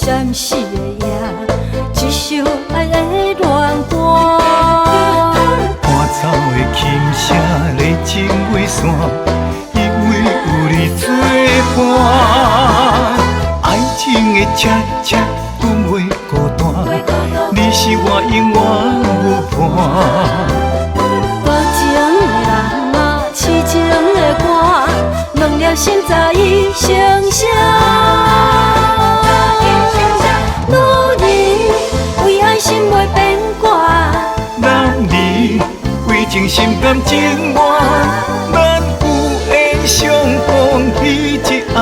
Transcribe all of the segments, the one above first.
闪烁的夜，一首爱的恋歌。伴奏的琴声在情话线，因为有你作伴。爱情的车车不袂孤单，你是我永远有伴。多情的人啊，痴情的歌，两粒心早已成双。女人为爱心袂变卦，男儿为情心甘情愿，咱有缘相逢彼一暗。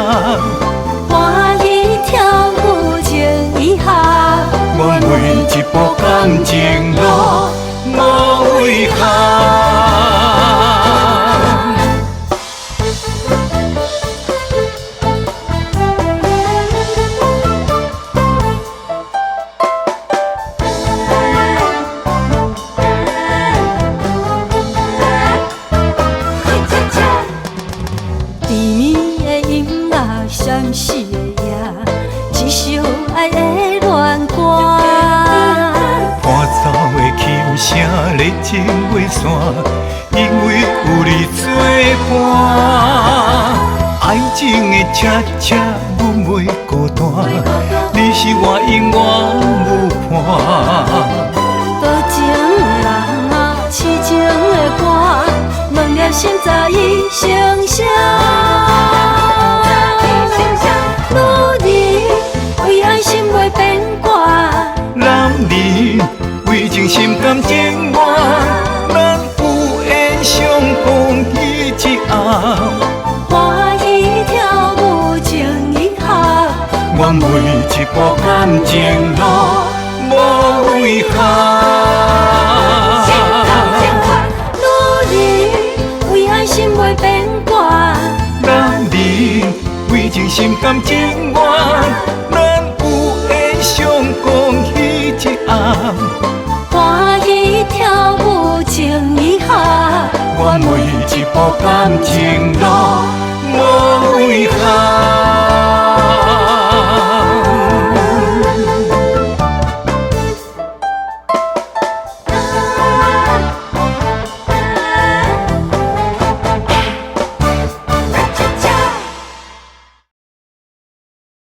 欢喜跳舞情意下，愿为一步感情路无遗憾。甜蜜的音乐，闪烁的夜，一首爱的恋歌。伴奏的琴声在情话线，因为有你作伴。爱情的车车，阮袂孤单，你是我永远有伴。多情的人啊，痴情的歌，两粒心早已成双。女人为爱心袂变卦，男儿为情心甘情愿，咱有缘相逢彼一暗。欢喜跳舞情意下，愿为一步感情路无遗憾。女人为爱心袂变卦，男儿为情心甘情愿，咱有缘相逢彼一暗。欢喜跳舞情意下，愿为一步感情路无遗憾。